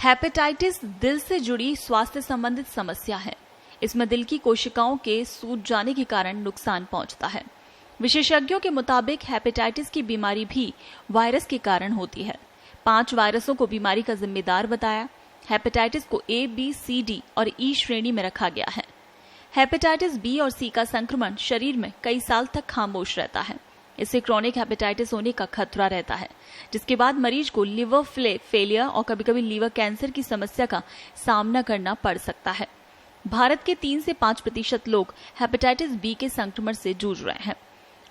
Hepatitis दिल से जुड़ी स्वास्थ्य संबंधित समस्या है। इसमें दिल की कोशिकाओं के सूज जाने के कारण नुकसान पहुंचता है। विशेषज्ञों के मुताबिक हेपेटाइटिस की बीमारी भी वायरस के कारण होती है। 5 वायरसों को बीमारी का जिम्मेदार बताया। हेपेटाइटिस को A, B, C, D और E श्रेणी में रखा गया है। हेपेटाइटिस B और C का संक्रमण शरीर में कई साल तक खामोश रहता है। इससे क्रॉनिक हेपेटाइटिस होने का खतरा रहता है, जिसके बाद मरीज को लिवर फेलियर और कभी-कभी लीवर कैंसर की समस्या का सामना करना पड़ सकता है। भारत के 3 से 5% लोग हेपेटाइटिस B के संक्रमण से जूझ रहे हैं।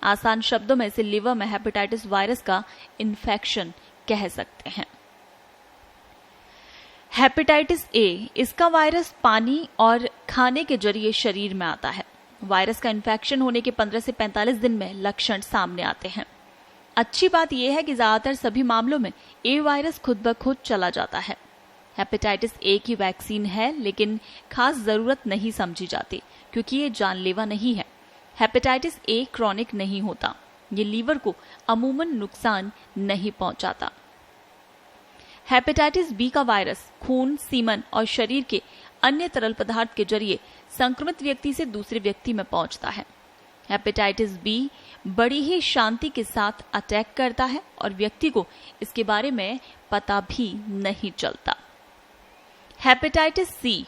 आसान शब्दों में इसे लिवर में हेपेटाइटिस वायरस का इन्फेक्शन कह सकते हैं। हेपेटाइटिस A, इसका वायरस पानी और खाने के जरिए शरीर में आता है। वायरस का इन्फेक्शन होने के 15 से 45 दिन में लक्षण सामने आते हैं। अच्छी बात यह है कि ज्यादातर सभी मामलों में A वायरस खुद ब खुद चला जाता है। हेपेटाइटिस A की वैक्सीन है, लेकिन खास जरूरत नहीं समझी जाती क्योंकि ये जानलेवा नहीं है। हेपेटाइटिस A क्रॉनिक नहीं होता। ये लीवर को अमूमन नुकसान नहीं पहुंचाता। हेपेटाइटिस B का वायरस खून, सीमन और शरीर के अन्य तरल पदार्थ के जरिए संक्रमित व्यक्ति से दूसरे व्यक्ति में पहुंचता है। हेपेटाइटिस B बड़ी ही शांति के साथ अटैक करता है और व्यक्ति को इसके बारे में पता भी नहीं चलता। Hepatitis C,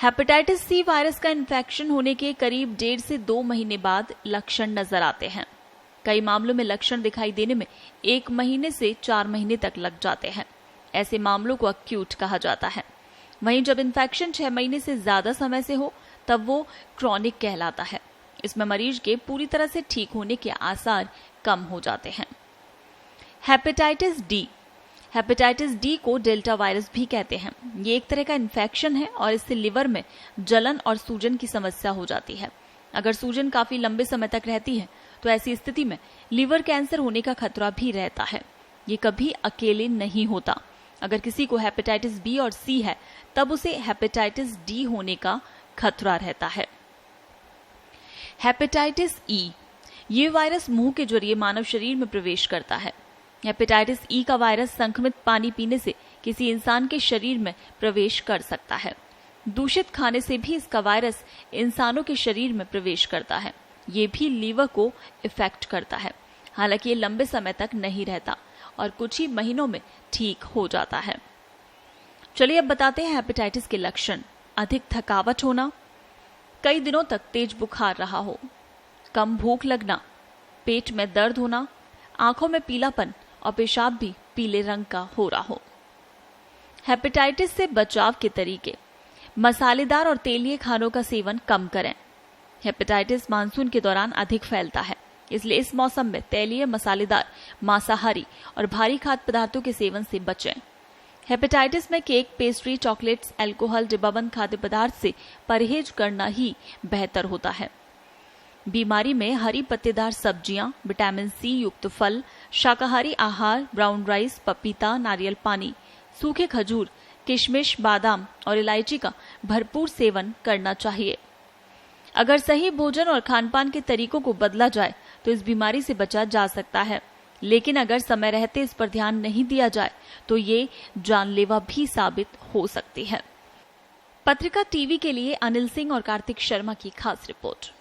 hepatitis C virus का इन्फेक्शन होने के करीब 1.5 से 2 महीने बाद लक्षण नजर आते हैं। कई मामलों में लक्षण दिखाई देने में 1 महीने से 4 महीने तक लग जाते हैं। ऐसे मामलों को एक्यूट कहा जाता है। वहीं जब इन्फेक्शन 6 महीने से ज्यादा समय से हो तब वो क्रॉनिक कहलाता है। इसमें मरीज के पूरी तरह से ठीक होने के आसार कम हो जाते हैं। हेपेटाइटिस D, हेपेटाइटिस D को डेल्टा वायरस भी कहते हैं। ये एक तरह का इन्फेक्शन है और इससे लिवर में जलन और सूजन की समस्या हो जाती है। अगर सूजन काफी लंबे समय तक रहती है तो ऐसी स्थिति में लिवर कैंसर होने का खतरा भी रहता है। ये कभी अकेले नहीं होता। अगर किसी को हेपेटाइटिस B और C है तब उसे हेपेटाइटिस D होने का खतरा रहता है। हेपेटाइटिस E, ये वायरस मुंह के जरिए मानव शरीर में प्रवेश करता है। हेपेटाइटिस E का वायरस संक्रमित पानी पीने से किसी इंसान के शरीर में प्रवेश कर सकता है। दूषित खाने से भी इसका वायरस इंसानों के शरीर में प्रवेश करता है। ये भी लीवर को इफेक्ट करता है। हालांकि ये लंबे समय तक नहीं रहता और कुछ ही महीनों में ठीक हो जाता है। चलिए अब बताते हैं हेपेटाइटिस के लक्षण। अधिक थकावट होना, कई दिनों तक तेज बुखार रहा हो, कम भूख लगना, पेट में दर्द होना, आंखों में पीलापन और पेशाब भी पीले रंग का हो रहा हो। हेपेटाइटिस से बचाव के तरीके। मसालेदार और तेलीय खानों का सेवन कम करें। हेपेटाइटिस मानसून के दौरान अधिक फैलता है, इसलिए इस मौसम में तेलीय, मसालेदार, मांसाहारी और भारी खाद्य पदार्थों के सेवन से बचें। हेपेटाइटिस में केक, पेस्ट्री, चॉकलेट्स, अल्कोहल, डिब्बाबंद खाद्य पदार्थ से परहेज करना ही बेहतर होता है। बीमारी में हरी पत्तेदार सब्जियां, विटामिन C युक्त फल, शाकाहारी आहार, ब्राउन राइस, पपीता, नारियल पानी, सूखे खजूर, किशमिश, बादाम और इलायची का भरपूर सेवन करना चाहिए। अगर सही भोजन और खानपान के तरीकों को बदला जाए तो इस बीमारी से बचा जा सकता है, लेकिन अगर समय रहते इस पर ध्यान नहीं दिया जाए तो ये जानलेवा भी साबित हो सकती है। पत्रिका टीवी के लिए अनिल सिंह और कार्तिक शर्मा की खास रिपोर्ट।